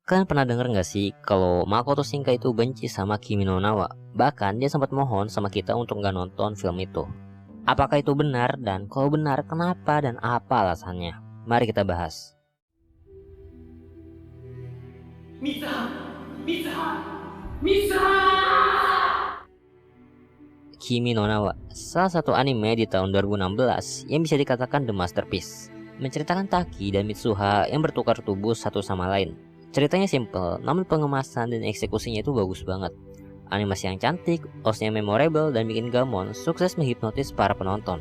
Kalian pernah denger gak sih kalau Makoto Shinkai itu benci sama Kimi no Na wa? Bahkan dia sempat mohon sama kita untuk gak nonton film itu. Apakah itu benar? Dan kalau benar, kenapa dan apa alasannya? Mari kita bahas. Kimi no Na wa, salah satu anime di tahun 2016 yang bisa dikatakan the masterpiece. Menceritakan Taki dan Mitsuha yang bertukar tubuh satu sama lain. Ceritanya simple, namun pengemasan dan eksekusinya itu bagus banget. Animasi yang cantik, OST yang memorable, dan bikin gamon sukses menghipnotis para penonton.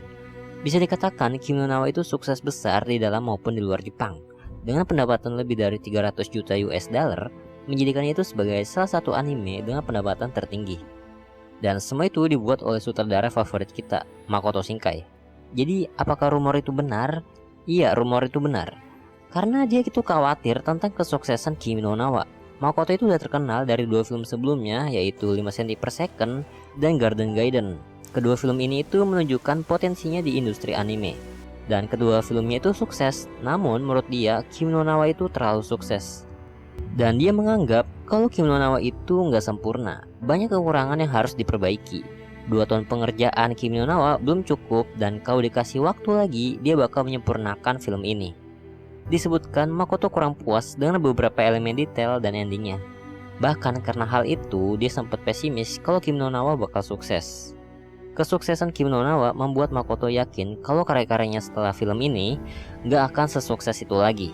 Bisa dikatakan Kimi no Na wa itu sukses besar di dalam maupun di luar Jepang. Dengan pendapatan lebih dari 300 juta US dollar, menjadikannya itu sebagai salah satu anime dengan pendapatan tertinggi. Dan semua itu dibuat oleh sutradara favorit kita, Makoto Shinkai. Jadi, apakah rumor itu benar? Iya, rumor itu benar. Karena dia itu khawatir tentang kesuksesan Kimi no Na wa. Makoto itu udah terkenal dari dua film sebelumnya, yaitu 5 cm per second dan Garden Gaiden. Kedua film ini itu menunjukkan potensinya di industri anime. Dan kedua filmnya itu sukses, namun menurut dia Kimi no Na wa itu terlalu sukses. Dan dia menganggap kalau Kimi no Na wa itu nggak sempurna, banyak kekurangan yang harus diperbaiki. 2 tahun pengerjaan Kimi no Na wa belum cukup, dan kalau dikasih waktu lagi, dia bakal menyempurnakan film ini. Disebutkan Makoto kurang puas dengan beberapa elemen detail dan endingnya. Bahkan karena hal itu, dia sempat pesimis kalau Kimi no Na wa bakal sukses. Kesuksesan Kimi no Na wa membuat Makoto yakin kalau karya-karyanya setelah film ini nggak akan sesukses itu lagi.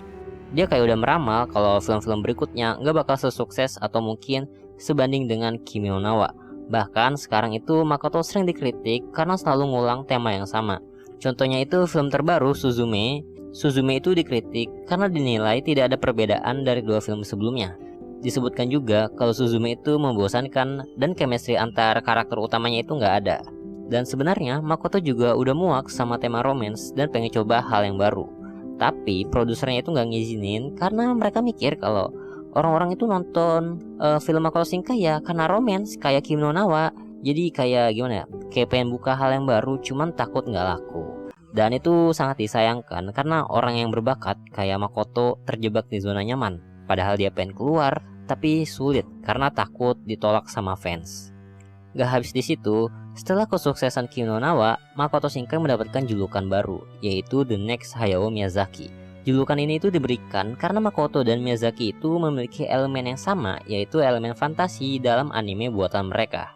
Dia kayak udah meramal kalau film-film berikutnya nggak bakal sesukses atau mungkin sebanding dengan Kimi no Na wa. Bahkan sekarang itu Makoto sering dikritik karena selalu ngulang tema yang sama. Contohnya itu film terbaru Suzume. Suzume itu dikritik karena dinilai tidak ada perbedaan dari 2 film sebelumnya. Disebutkan juga kalau Suzume itu membosankan dan chemistry antar karakter utamanya itu nggak ada. Dan sebenarnya Makoto juga udah muak sama tema romance dan pengen coba hal yang baru. Tapi produsernya itu nggak ngizinin karena mereka mikir kalau orang-orang itu nonton film Makoto Shinkai ya karena romance kayak Kimi no Na wa. Jadi kayak gimana ya, kayak pengen buka hal yang baru cuman takut nggak laku. Dan itu sangat disayangkan karena orang yang berbakat kayak Makoto terjebak di zona nyaman. Padahal dia pengen keluar, tapi sulit karena takut ditolak sama fans. Gak habis di situ, setelah kesuksesan Kimi no Na wa, Makoto Shinkai mendapatkan julukan baru, yaitu The Next Hayao Miyazaki. Julukan ini itu diberikan karena Makoto dan Miyazaki itu memiliki elemen yang sama, yaitu elemen fantasi dalam anime buatan mereka.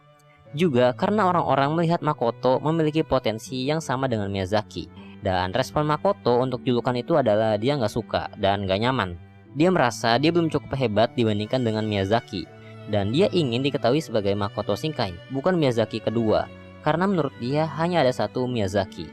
Juga karena orang-orang melihat Makoto memiliki potensi yang sama dengan Miyazaki. Dan respon Makoto untuk julukan itu adalah dia nggak suka dan nggak nyaman. Dia merasa dia belum cukup hebat dibandingkan dengan Miyazaki. Dan dia ingin diketahui sebagai Makoto Shinkai, bukan Miyazaki kedua. Karena menurut dia hanya ada satu Miyazaki.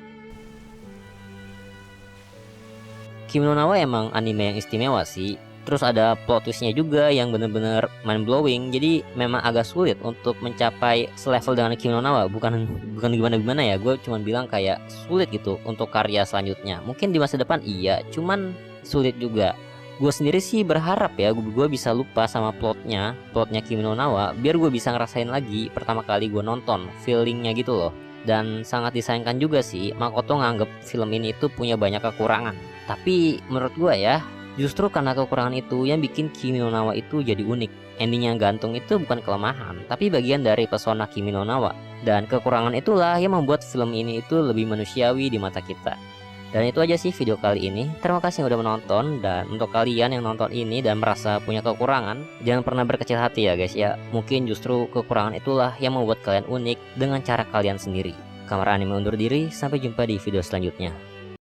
Kimi no Na wa emang anime yang istimewa sih. Terus ada plot twistnya juga yang bener-bener mind blowing. Jadi memang agak sulit untuk mencapai selevel dengan Kimi no Na wa. Bukan gimana-gimana ya, gue cuma bilang kayak sulit gitu untuk karya selanjutnya. Mungkin di masa depan iya, cuman sulit juga. Gue sendiri sih berharap ya gue bisa lupa sama plotnya Kimi no Na wa, biar gue bisa ngerasain lagi pertama kali gue nonton, feelingnya gitu loh. Dan sangat disayangkan juga sih Makoto nganggep film ini itu punya banyak kekurangan. Tapi menurut gue ya, justru karena kekurangan itu yang bikin Kimi no Na wa itu jadi unik. Endingnya gantung itu bukan kelemahan, tapi bagian dari pesona Kimi no Na wa. Dan kekurangan itulah yang membuat film ini itu lebih manusiawi di mata kita. Dan itu aja sih video kali ini. Terima kasih yang udah menonton. Dan untuk kalian yang nonton ini dan merasa punya kekurangan, jangan pernah berkecil hati ya guys ya. Mungkin justru kekurangan itulah yang membuat kalian unik dengan cara kalian sendiri. Kamera Anime undur diri, sampai jumpa di video selanjutnya.